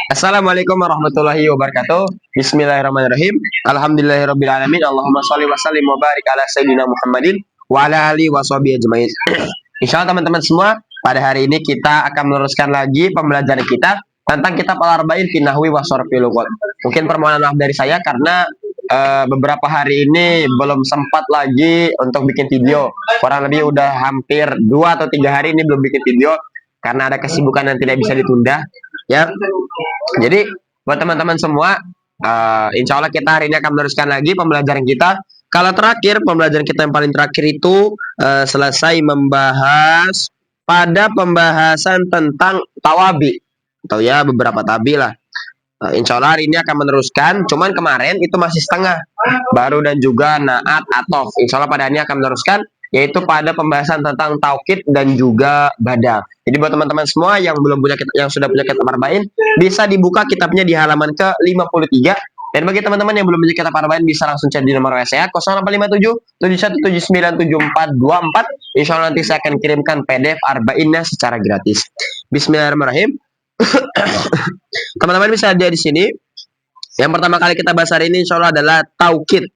Assalamualaikum warahmatullahi wabarakatuh. Bismillahirrahmanirrahim. Alhamdulillahirrabbilalamin. Allahumma sholli wa sallim wa barik ala sayyidina Muhammadin wa ala alihi wa sahbihi ajmain. Insyaallah teman-teman semua, pada hari ini kita akan meneruskan lagi pembelajaran kita tentang kitab Al-Arba'in fi Nahwi wa Sharfil Lugat. Mungkin permohonan maaf dari saya karena beberapa hari ini belum sempat lagi untuk bikin video. Kurang lebih udah hampir 2 atau 3 hari ini belum bikin video karena ada kesibukan yang tidak bisa ditunda. Ya, jadi buat teman-teman semua, insya Allah kita hari ini akan meneruskan lagi pembelajaran kita. Kalau terakhir, pembelajaran kita yang paling terakhir itu selesai membahas pada pembahasan tentang tawabi, atau ya beberapa tabi lah. Insya Allah hari ini akan meneruskan. Cuman kemarin itu masih setengah, baru dan juga naat atof. Insya Allah pada hari ini akan meneruskan, yaitu pada pembahasan tentang taukid dan juga badal. Jadi buat teman-teman semua yang belum punya, yang sudah punya kitab Arba'in, bisa dibuka kitabnya di halaman ke-53. Dan bagi teman-teman yang belum punya kitab Arba'in, bisa langsung chat di nomor WA saya 0857 71797424. Insya Allah nanti saya akan kirimkan PDF Arba'innya secara gratis. Bismillahirrahmanirrahim. Teman-teman bisa lihat di sini. Yang pertama kali kita bahas hari ini insya Allah adalah taukid.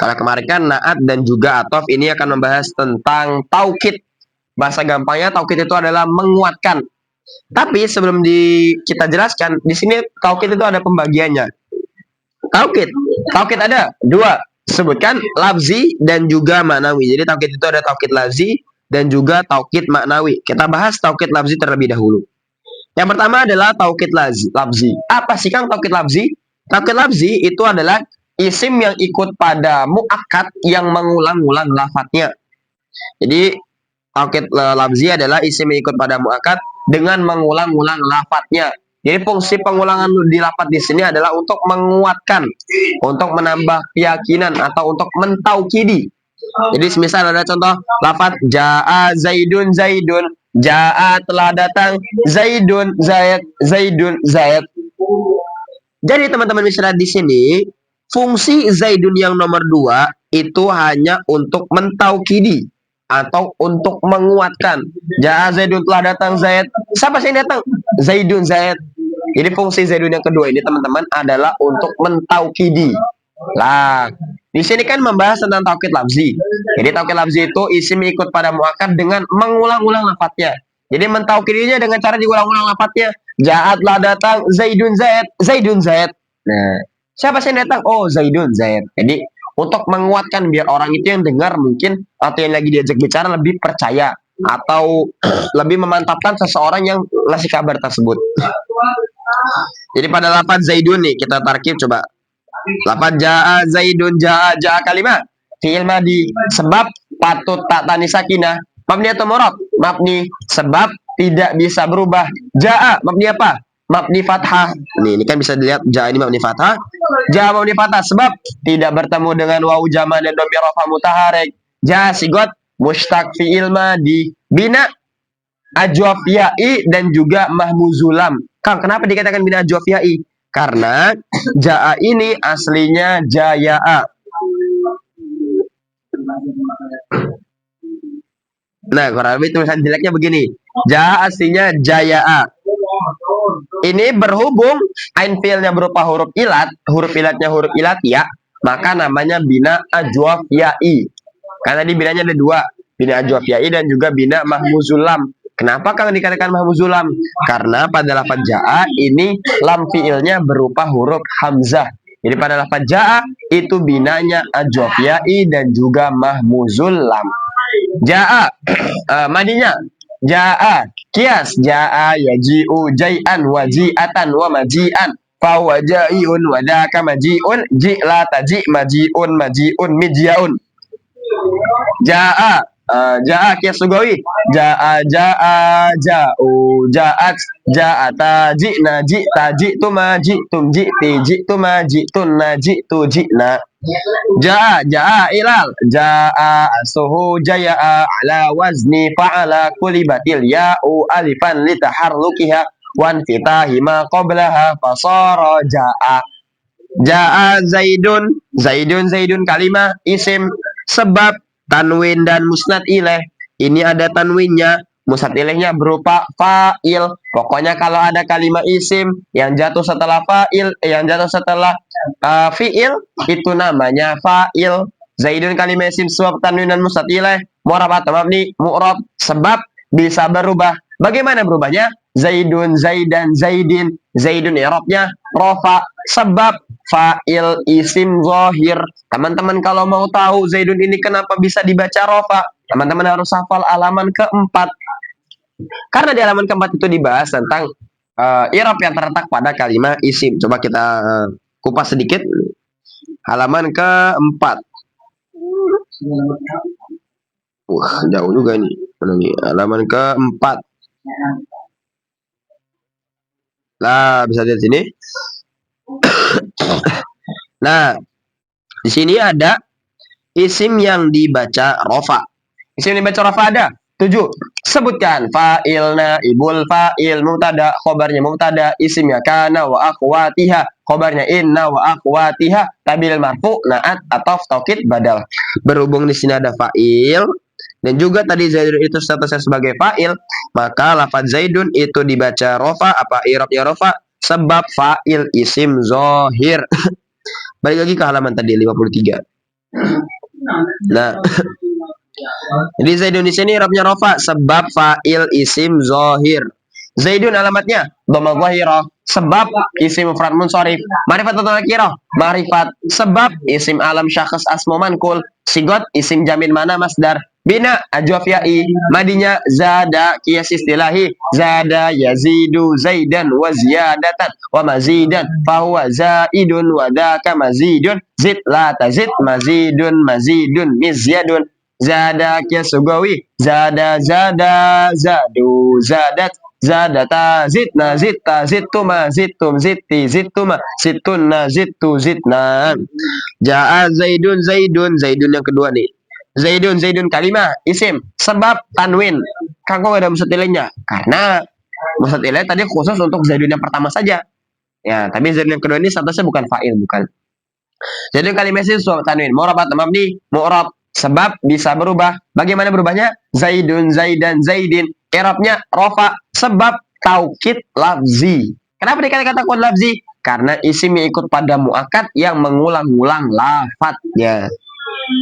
Kalau kemarin kan naat dan juga atof, ini akan membahas tentang taukid. Bahasa gampangnya taukid itu adalah menguatkan. Tapi sebelum kita jelaskan, di sini taukid itu ada pembagiannya. Taukid ada 2. Sebutkan lafzi dan juga maknawi. Jadi taukid itu ada taukid lafzi dan juga taukid maknawi. Kita bahas taukid lafzi terlebih dahulu. Yang pertama adalah taukid lafzi. Apa sih Kang taukid lafzi? Taukid lafzi itu adalah isim yang ikut pada muakkad yang mengulang-ulang lafadznya. Jadi taukid lafzi adalah isim yang ikut pada muakkad dengan mengulang-ulang lafadznya. Jadi fungsi pengulangan di lafadz di sini adalah untuk menguatkan, untuk menambah keyakinan atau untuk mentaukidi. Jadi semisal ada contoh lafadz jaa zaidun zaidun, jaa telah datang zaidun zaid, zaidun zaid. Jadi teman-teman bisa lihat di sini, fungsi zaidun yang nomor 2 itu hanya untuk mentaukidi atau untuk menguatkan. Jaa zaidun telah datang zaid. Siapa sih yang datang? Zaidun zaid. Jadi fungsi zaidun yang kedua ini teman-teman adalah untuk mentaukidi. Lah, di sini kan membahas tentang taukid lafzi. Jadi taukid lafzi itu isim ikut pada muakkad dengan mengulang-ulang lafadznya. Jadi mentaukidinya dengan cara diulang-ulang lafadznya. Jaa telah datang zaidun zaid, zaidun zaid. Nah, siapa sih yang datang? Oh, zaidun zaid. Jadi untuk menguatkan biar orang itu yang dengar mungkin atau yang lagi diajak bicara lebih percaya atau lebih memantapkan seseorang yang ngasih kabar tersebut. Jadi pada lafaz zaidun nih kita tarkib coba. Lafaz jaa zaidun, jaa kalimat fi'il madhi sebab patut tak tani sakinah, mabni atau murad? Mabni, sebab tidak bisa berubah. Jaa mabni apa? Mabni fathah. Ini kan bisa dilihat jaa ini mabni fathah. Jaa mabni fathah sebab tidak bertemu dengan wawu jama' dan dhamir rafa mutaharrik. Jaa sigot mushtaq fi'il madhi bina ajwaf ya'i dan juga mahmuzulam. Kang, kenapa dikatakan bina ajwaf ya'i? Karena jaa ini aslinya jaya'a. Nah, kurang lebih tulisan jeleknya begini. Jaa aslinya jaya'a. Ini berhubung ain fi'ilnya berupa huruf ilatnya huruf ilat ya, maka namanya bina ajwaf ya'i. Karena di binanya ada 2, bina ajwaf ya'i dan juga bina mahmuzulam. Kenapa kalau dikatakan mahmuzulam? Karena pada lafaz jaa ini lam fi'ilnya berupa huruf hamzah. Jadi pada lafaz jaa itu binanya ajwaf ya'i dan juga mahmuzulam. Jaa madinya jaa kias jaa yaji'u jai'an waji'atan wa maji'an fa huwa ja'iun wa daka maji'un ji'la taji maji'un maji'un mijyaun. Jaa jaa kias lugawi jaa ja'u ja'at ja'ata ji'na ji'ta ji'tuma ji'tum ji'ti ji'tuma ji'tunna ji'tu ji'na. Jaa ilal jaa asuhu jaya'a ala wazni fa'ala kulibatil ya'u alifan litaharrukiha wan fitahi ma qablaha fasara jaa zaidun kalimah isim sebab tanwin dan musnad ilaih ini ada tanwinnya musatilihnya berupa fa'il. Pokoknya kalau ada kalimat isim yang jatuh setelah fa'il, yang jatuh setelah fi'il, itu namanya fa'il. Zaidun kalimat isim sebab tanwin dan mustatilih, mu'rab atau mabni, mu'rab sebab bisa berubah. Bagaimana berubahnya? Zaidun, Zaidan, Zaidin. Zaidun i'rabnya rofa sebab fa'il isim zahir. Teman-teman kalau mau tahu Zaidun ini kenapa bisa dibaca rofa, teman-teman harus hafal halaman keempat. Karena di halaman keempat itu dibahas tentang i'rab yang terletak pada kalimat isim. Coba kita kupas sedikit. Halaman keempat. Wah, jauh juga ini. Halaman keempat. Nah, bisa lihat sini. Nah, di sini ada isim yang dibaca rofa. Isim yang dibaca rofa ada 7. Sebutkan fa'il, naibul fa'il, mubtada, khobarnya mubtada, isimnya kana wa akhwatiha, khobarnya inna wa akhwatiha, tabil marfu, naat, atof, taukid, badal. Berhubung di sini ada fa'il dan juga tadi Zaidun itu statusnya sebagai fa'il, maka lafaz Zaidun itu dibaca rofa. Apa i'rabnya rofa? Sebab fa'il isim zohir. Balik lagi ke halaman tadi 53. Nah, jadi Zaidun di sini i'rabnya rofa sebab fa'il isim zohir. Zaidun alamatnya dhamma zahirah sebab isim mufrad munsharif. Ma'rifat atau nakirah? Ma'rifat sebab isim alam syakhs asmu mankul. Sigot isim jamin mana masdar. Bina ajwaf ya'i, madinya zada qiyas istilahi, zada yazidu zaidan wa ziyadatan wa mazidan fahuwa zaidun wa dzaka mazidun, zid la tazid, mazidun mazidun mizyadun, zada qiyas sugawi, zada zadu zadat, zadata zidna zitta zittuma zittum zitti zittuma zittuna zittu zitna. Ja'a zaidun zaidun yang kedua nih. Zaidun kalimah isim sebab tanwin. Kan kok ada mustatilihnya? Karena mustatilih tadi khusus untuk Zaidun yang pertama saja. Ya, tapi Zaidun yang kedua ini statusnya bukan fa'il, bukan. Zaidun kalimah isim sebab tanwin. Mu'rab atau mabni? Mu'rab sebab bisa berubah. Bagaimana berubahnya? Zaidun, Zaidan, Zaidin. I'rabnya rofa sebab taukid lafzi. Kenapa dikatakan taukid lafzi? Karena isim yang ikut pada muakkad yang mengulang-ulang lafadznya.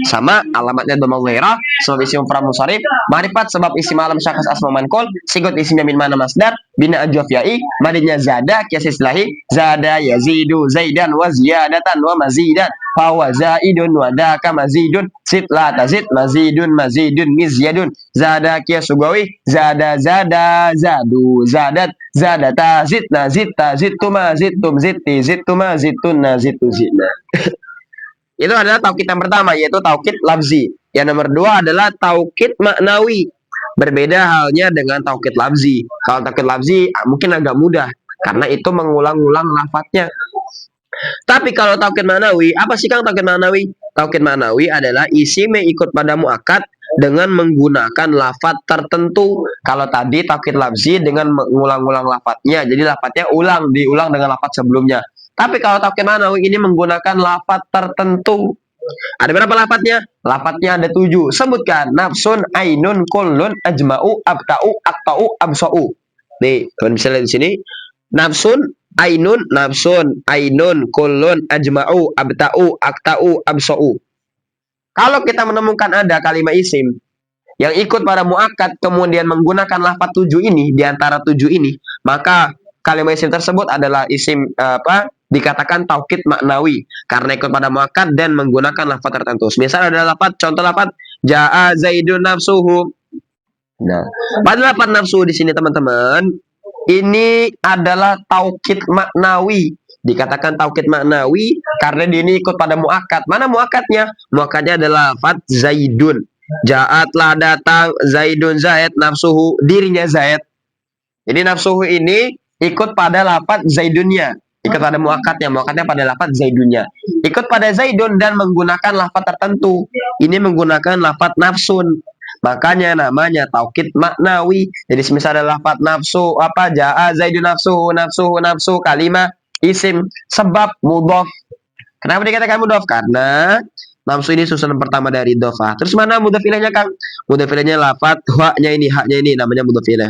Sama alamatnya dhamma zahirah sebab isim mufrad munsharif, ma'rifat sebab isim alam syakhs asma mankul, sigot isimnya min mana masdar, bina ajwaf ya'i, madinya zada qiyas islahi, zada yazidu zaidan wa ziyadatan wa mazidan fahuwa zaidun wa dzaka mazidun, zid la tazid, mazidun mazidun mizyadun, zada qiyas sugawi, zada zadu zadat, zadata zidna zitta zittuma zittum zitti zittuma zittuna zittu zitna. Itu adalah taukid yang pertama, yaitu taukid lafzi. Yang nomor 2 adalah taukid maknawi. Berbeda halnya dengan taukid lafzi. Kalau taukid lafzi mungkin agak mudah karena itu mengulang-ulang lafadznya. Tapi kalau taukid maknawi, apa sih Kang taukid maknawi? Taukid maknawi adalah isim yang ikut pada muakkad dengan menggunakan lafadz tertentu. Kalau tadi taukid lafzi dengan mengulang-ulang lafadznya, jadi lafadznya diulang dengan lafadz sebelumnya. Tapi kalau taukid maknawi ini menggunakan lafadz tertentu. Ada berapa lafadznya? Lafadznya ada 7. Sebutkan. Nafsun, ainun, kullun, ajma'u, abta'u, akta'u, absa'u. Nih, kalian bisa lihat di sini. Nafsun, ainun, kullun, ajma'u, abta'u, akta'u, absa'u. Kalau kita menemukan ada kalimat isim yang ikut pada muakkad kemudian menggunakan lafadz 7 ini, di antara 7 ini, maka kalimat isim tersebut adalah isim dikatakan taukid maknawi karena ikut pada muakkad dan menggunakan lafadz tertentu. Misal ada lafadz, contoh lafadz jaa zaidun nafsuhu. Nah, pada lafadz nafsu di sini teman-teman, ini adalah taukid maknawi. Dikatakan taukid maknawi karena dia ini ikut pada muakkad. Mana muakkadnya? Muakkadnya adalah lafadz zaidun. Ja'atlah datang, zaidun zaid, nafsuhu dirinya zaid. Jadi nafsuhu ini ikut pada lafadz zaidunnya, ikut pada muakkadnya pada lafadz zaidunnya. Ikut pada zaidun dan menggunakan lafadz tertentu. Ini menggunakan lafadz nafsun. Makanya namanya taukid maknawi. Jadi semisal ada lafadz nafsu, jaa zaidun nafsu kalimah isim sebab mudhof. Kenapa dikatakan mudhof? Karena Nafsu ini susunan pertama dari idhofah. Terus mana mudhof ilaihnya, Kang? Mudhof ilaihnya lafat haknya ini namanya mudhof ilaih.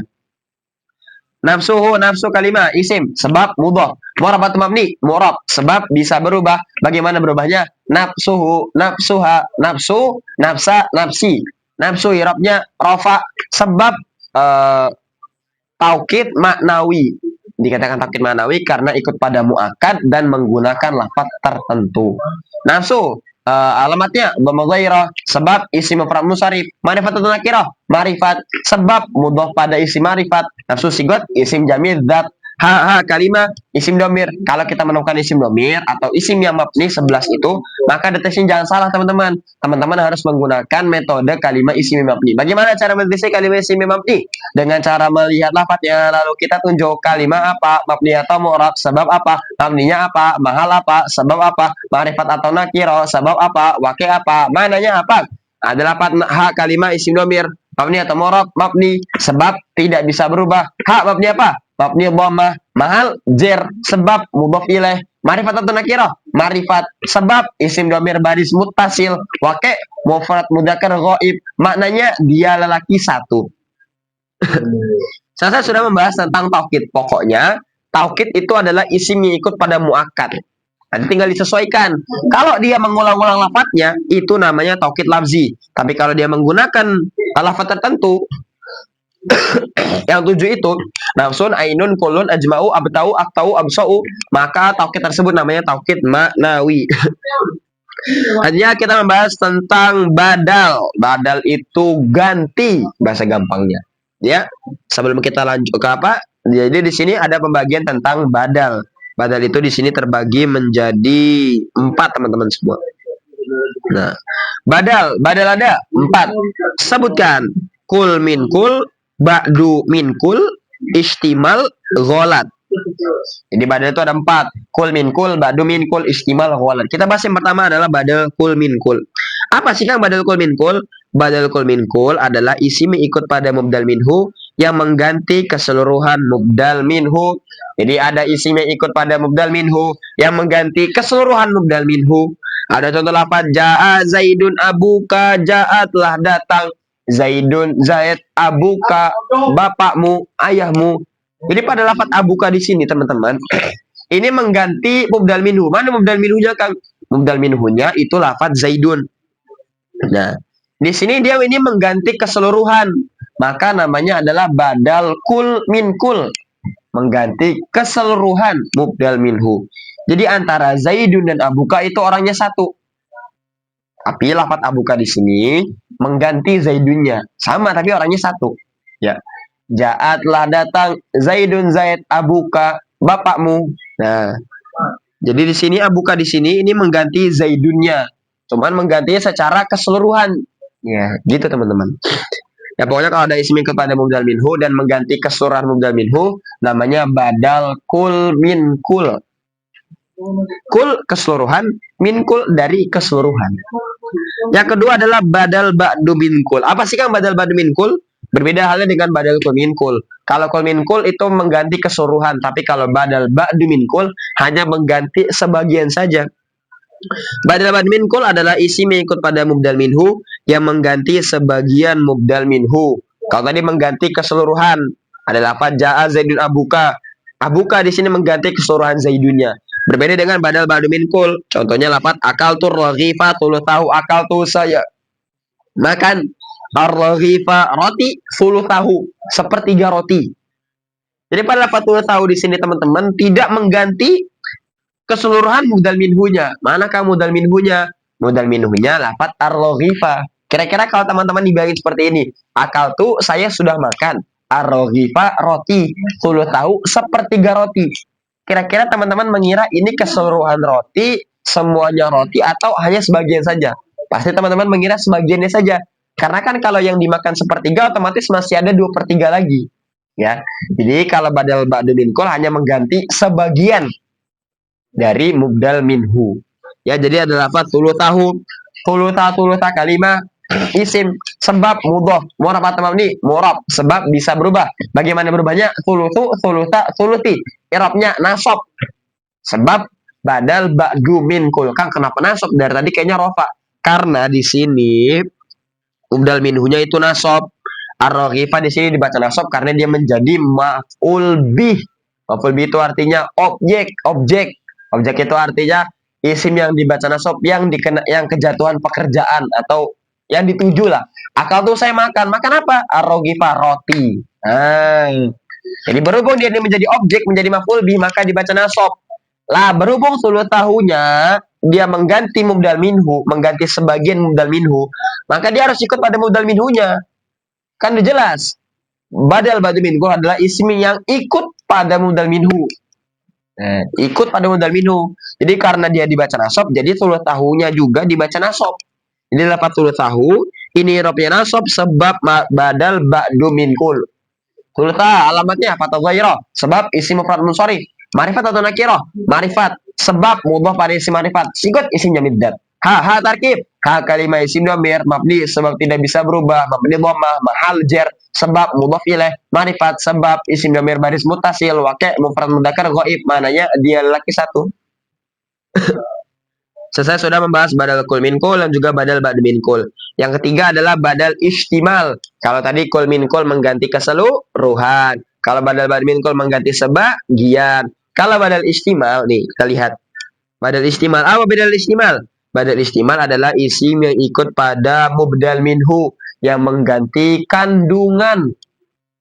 Nafsuhu, nafsu kalimah isim sebab mudhof. Mu'rab mabni mu'rab sebab bisa berubah. Bagaimana berubahnya? Nafsuhu, nafsuha, nafsu, nafsa, nafsi. Nafsu i'rabnya rafa sebab taukid maknawi. Dikatakan taukid maknawi karena ikut pada muakkad dan menggunakan lafaz tertentu. Nafsu alamatnya dhamma dhairah sebab isim mufrad munsharif. Ma'rifatun nakirah ma'rifat sebab mudhof pada isim ma'rifat. Nafsu sigot isim jamil dzat. Ha kalimah isim domir. Kalau kita menemukan isim domir atau isim yang mabni 11 itu, maka deteksinya jangan salah teman-teman. Teman-teman harus menggunakan metode kalimah isim mabni. Bagaimana cara mendeteksi kalimah isim mabni? Dengan cara melihat lafadznya, lalu kita tunjuk kalimah apa, mabni atau mu'rab, sebab apa, mabninya apa, mahal apa, sebab apa, ma'rifat atau nakiro, sebab apa, wakil apa, mananya apa. Ada lafaz ha kalimah isim domir, mabni atau mu'rab, mabni, sebab tidak bisa berubah. Ha mabni apa? Mabni dhammah, mahal jer sebab mudhof ilaih, ma'rifat atau nakirah ma'rifat sebab isim dhamir baris muttasil, waqi mufrad mudzakkar ghaib, maknanya dia lelaki satu. Saya sudah membahas tentang taukid. Pokoknya taukid itu adalah isim yang ikut pada muakkad. Nanti tinggal disesuaikan. Kalau dia mengulang-ulang lafadznya itu namanya taukid lafzi. Tapi kalau dia menggunakan lafaz tertentu yang 7 itu nafsun, ainun, kulun, ajma'u, abtau, aktau, absa'u, maka taukid tersebut namanya taukid maknawi. Artinya kita membahas tentang badal. Badal itu ganti bahasa gampangnya. Ya, sebelum kita lanjut ke apa? Jadi di sini ada pembagian tentang badal. Badal itu di sini terbagi menjadi 4 teman-teman semua. Nah, badal ada 4. Sebutkan kul min kul, ba'du min kul, istimal, gholat. Jadi badal itu ada 4. Kul min kul, ba'du min kul, istimal, gholat. Kita bahas yang pertama adalah badal kul min kul. Apa sih Kang badal kul min kul? Badal kul min kul adalah isim yang ikut pada mubdal minhu yang mengganti keseluruhan mubdal minhu. Jadi ada isim yang ikut pada mubdal minhu yang mengganti keseluruhan mubdal minhu. Ada contoh lafaz ja'a Zaidun abuka, ja'a telah datang Zaidun, Zaid, abuka, bapakmu, ayahmu. Jadi pada lafaz abuka di sini teman-teman, ini mengganti mubdal minhu. Mana mubdal minhunya Kang? Mubdal minhunya itu lafaz Zaidun. Nah, di sini dia ini mengganti keseluruhan, maka namanya adalah badal kul min kul, mengganti keseluruhan mubdal minhu. Jadi antara Zaidun dan abuka itu orangnya satu. Tapi lafaz abuka di sini mengganti Zaidunnya. Sama tapi orangnya satu. Ya. Ja'atlah datang Zaidun Zaid abuka bapakmu. Nah, jadi di sini abuka di sini ini mengganti Zaidunnya. Cuman menggantinya secara keseluruhan. Ya, gitu teman-teman. Ya pokoknya kalau ada isim kepada mubdal minhu dan mengganti keseluruhan mubdal minhu namanya badal kul min kul. Kul keseluruhan, min kul dari keseluruhan. Yang kedua adalah badal ba'du min kul. Apa sih Kang badal ba'du min kul? Berbeda halnya dengan badal kul min kul. Kalau kul min kul itu mengganti keseluruhan, tapi kalau badal ba'du min kul hanya mengganti sebagian saja. Badal ba'du min kul adalah isim yang ikut pada mubdal minhu yang mengganti sebagian mubdal minhu. Kalau tadi mengganti keseluruhan, ada lafaz ja'a Zaidun abuka. Abuka di sini mengganti keseluruhan Zaidunnya. Berbeda dengan badal ba'du min kul. Contohnya lafaz akal tur raghifa, tulu tahu akal tu saya makan ar-raghifa roti, tulu tahu sepertiga roti. Jadi pada lafaz tulu tahu di sini teman-teman tidak mengganti keseluruhan mubdal minhunya. Manakah mubdal minhunya? Mubdal minhunya lafaz ar-raghifa. Kira-kira kalau teman-teman dibilangin seperti ini, akal tu saya sudah makan, ar-raghifa roti, tulu tahu sepertiga roti. Kira-kira teman-teman mengira ini keseluruhan roti, semuanya roti, atau hanya sebagian saja? Pasti teman-teman mengira sebagiannya saja. Karena kan kalau yang dimakan sepertiga otomatis masih ada 2/3 lagi. Ya. Jadi kalau badal ba'du min kul hanya mengganti sebagian dari mubdal minhu. Ya, jadi ada lafaz tulu tahu, tulu ta kalimah isim sebab mudhof, mu'rab atau mabni, mu'rab sebab bisa berubah. Bagaimana berubahnya? Tulutu, tuluta, tuluti. I'rabnya nasab. Sebab badal ba'du min kul. Kang kenapa nasab? Dari tadi kayaknya rofa. Karena di sini mubdal minhunya itu nasab. Ar-raghifah di sini dibaca nasab karena dia menjadi maf'ul bih. Maf'ul bih itu artinya objek, objek. Objek itu artinya isim yang dibaca nasab yang kejatuhan pekerjaan atau yang dituju lah. Akal tuh saya makan. Makan apa? Ar-raghifah, roti. Nah, jadi berhubung dia ini menjadi objek, menjadi maf'ul bih, maka dibaca nasab. Lah, berhubung suluh tahunya dia mengganti mubdal minhu, mengganti sebagian mubdal minhu, maka dia harus ikut pada mubdal minhunya. Kan udah jelas. Badal badu minhu adalah isim yang ikut pada mubdal minhu. Nah, ikut pada mubdal minhu. Jadi karena dia dibaca nasab, jadi suluh tahunya juga dibaca nasab. Ini dapat suluh tahu, ini robnya nasab sebab badal ba'du minkul. Suluh tahu alamatnya fatah zahirah, sebab isim mufrad munsharif. Ma'rifat atau nakirah? Ma'rifat. Sebab mudhaf pada isim ma'rifat. Sikut isimnya middat. Ha tarkib. Ha kalimah isim dhamir mabni sebab tidak bisa berubah. Mabni dhammah mahal jar sebab mudhaf ilaih. Ma'rifat sebab isim dhamir baris mutasil. Waqi' mufrad mudzakkar ghaib mananya dia laki satu. Selesai sudah membahas badal kul min kul dan juga badal ba'd min kul. Yang ketiga adalah badal istimal. Kalau tadi kul min kul mengganti keseluruhan. Kalau badal ba'd min kul mengganti sebagian. Kalau badal istimal nih kita lihat. Badal istimal. Apa badal istimal? Badal istimal adalah isim yang ikut pada mubdal minhu yang mengganti kandungan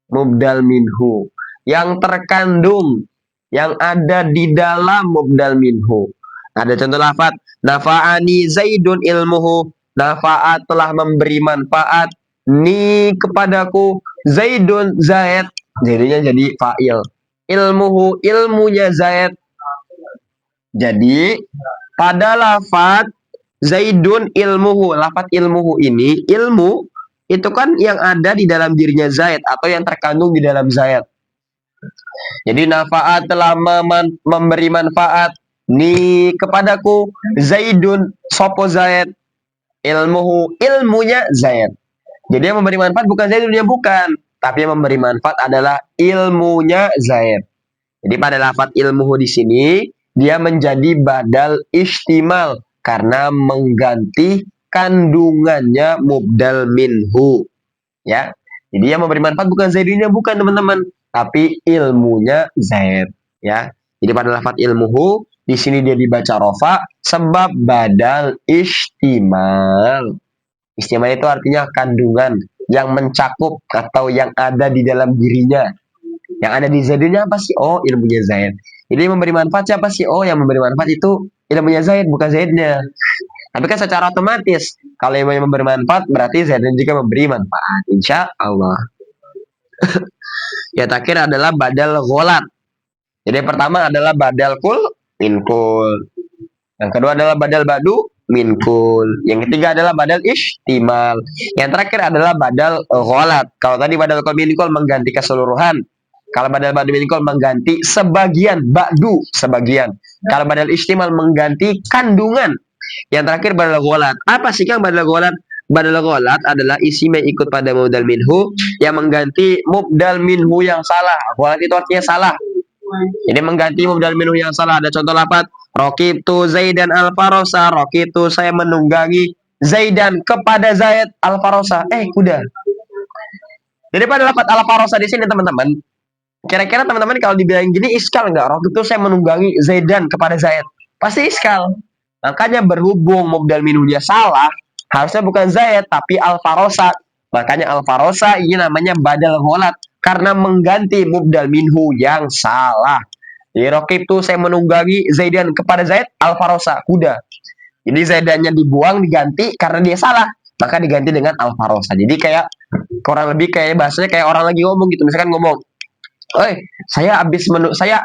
mubdal minhu yang terkandung yang ada di dalam mubdal minhu. Ada contoh lafaz nafa'ani zaidun ilmuhu. Nafa'at telah memberi manfaat ni kepadaku zaidun zaid. Jadinya jadi fa'il. Ilmuhu ilmunya zaid. Jadi pada lafaz zaidun ilmuhu, lafaz ilmuhu ini ilmu itu kan yang ada di dalam dirinya zaid atau yang terkandung di dalam zaid. Jadi nafa'at telah memberi manfaat ni kepadaku zaidun sopo zaid ilmuhu ilmunya zaid. Jadi yang memberi manfaat bukan zaidunnya bukan, tapi yang memberi manfaat adalah ilmunya zaid. Jadi pada lafaz ilmuhu di sini dia menjadi badal istimal karena mengganti kandungannya mubdal minhu. Ya. Jadi yang memberi manfaat bukan zaidunnya bukan teman-teman, tapi ilmunya zaid. Ya. Jadi pada lafaz ilmuhu di sini dia dibaca rofa sebab badal istimal. Istimal itu artinya kandungan yang mencakup atau yang ada di dalam dirinya. Yang ada di zaidnya apa sih? Oh, ilmunya zaid. Jadi yang memberi manfaat siapa sih? Oh, yang memberi manfaat itu ilmunya zaid bukan zaidnya. Tapi kan secara otomatis kalau yang memberi manfaat berarti zaidnya juga memberi manfaat. Insya Allah. Ya terakhir adalah badal gholat. Jadi yang pertama adalah badal kul minkul. Yang kedua adalah badal ba'du minkul. Yang ketiga adalah badal istimal. Yang terakhir adalah badal gholat. Kalau tadi badal kul minkul mengganti keseluruhan. Kalau badal ba'du minkul mengganti sebagian, ba'du sebagian. Kalau badal istimal mengganti kandungan. Yang terakhir badal gholat. Apa sih Kang badal gholat? Badal gholat adalah isim yang ikut pada mubdal minhu yang mengganti mubdal minhu yang salah. Gholat itu artinya salah. Jadi mengganti mubdal minhu yang salah. Ada contoh lafaz raqibtu Zaidan al-Farosa. Raqibtu saya menunggangi Zaidan kepada Zaid al-Farosa. Kuda. Jadi pada lafaz al-Farosa di sini teman-teman, kira-kira teman-teman kalau dibilang gini iskal nggak? Raqibtu saya menunggangi Zaidan kepada Zaid. Pasti iskal. Makanya berhubung mubdal minhunya salah, harusnya bukan Zaid tapi al-Farosa. Makanya al-Farosa ini namanya badal gholat karena mengganti mubdal minhu yang salah. Jadi raqibtu saya menunggangi Zaidan kepada Zaid al-Farosa, kuda. Jadi Zaidannya dibuang diganti karena dia salah, maka diganti dengan al-Farosa. Jadi kayak kurang lebih kayak bahasanya kayak orang lagi ngomong gitu. Misalkan ngomong, saya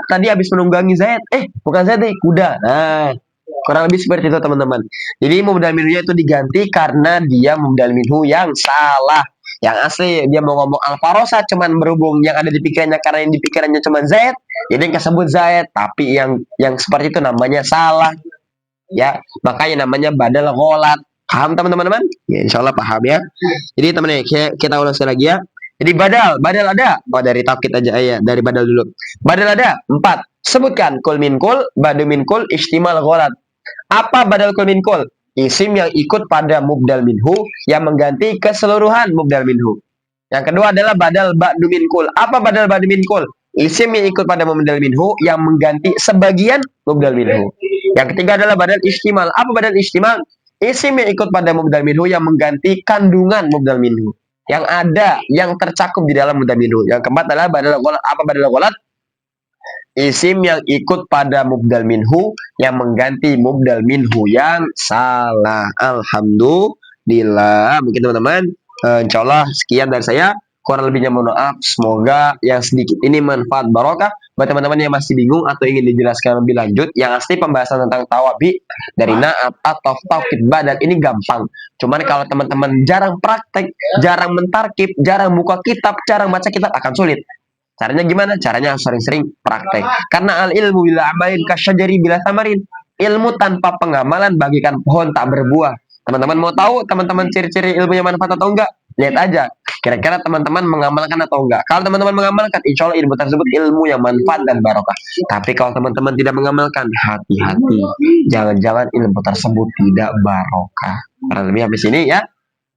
tadi habis menunggangi Zaid. Bukan Zaid nih, kuda. Nah, kurang lebih seperti itu teman-teman. Jadi mubdal minhunya itu diganti karena dia mubdal minhu yang salah. Yang asli dia mau ngomong al-Farosa cuman berhubung yang ada di pikirannya karena yang di pikirannya cuma Zaid, jadi yang kesebut Zaid, tapi yang seperti itu namanya salah. Ya, makanya namanya badal gholat. Paham teman-teman? Ya, insyaallah paham ya. Jadi teman-teman kita ulang lagi ya. Jadi badal ada. Dari taukid aja ya, dari badal dulu. Badal ada 4. Sebutkan kul min kul, ba'du min kul, istimal gholat. Apa badal kul min kul? Isim yang ikut pada mubdal minhu yang mengganti keseluruhan mubdal minhu. Yang kedua adalah badal ba'du min kul. Apa badal ba'du min kul? Isim yang ikut pada mubdal minhu yang mengganti sebagian mubdal minhu. Yang ketiga adalah badal istimal. Apa badal istimal? Isim yang ikut pada mubdal minhu yang mengganti kandungan mubdal minhu. Yang ada, yang tercakup di dalam mubdal minhu. Yang keempat adalah badal ghalat. Apa badal ghalat? Isim yang ikut pada mubdal minhu yang mengganti mubdal minhu yang salah. Alhamdulillah. Mungkin teman-teman, insya Allah sekian dari saya. Kurang lebihnya mohon maaf. Semoga yang sedikit ini manfaat barokah. Buat teman-teman yang masih bingung atau ingin dijelaskan lebih lanjut, yang asli pembahasan tentang tawabi dari naat atau taukid badal ini gampang. Cuman kalau teman-teman jarang praktek, jarang mentarkib, jarang buka kitab, jarang baca kitab, akan sulit. Caranya gimana? Caranya sering-sering praktek. Karena al ilmu bila amalin kasyajari bila tamarin. Ilmu tanpa pengamalan bagikan pohon tak berbuah. Teman-teman mau tahu teman-teman ciri-ciri ilmunya manfaat atau enggak? Lihat aja. Kira-kira teman-teman mengamalkan atau enggak. Kalau teman-teman mengamalkan, insya Allah ilmu tersebut ilmu yang manfaat dan barokah. Tapi kalau teman-teman tidak mengamalkan, hati-hati. Jangan-jangan ilmu tersebut tidak barokah. Kurang lebih habis ini ya.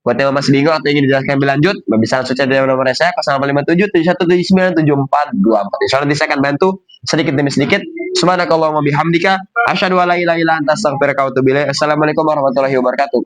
Buat yang masih bingung atau ingin dijelaskan lebih lanjut, bisa langsung chat dari nomor saya 0857 7179 7424. Insya Allah saya akan bantu sedikit demi sedikit. Subhanakallahumma bihamdika asyhadu an la ilaha illa anta astaghfiruka wa atubu ilaik. Assalamualaikum warahmatullahi wabarakatuh.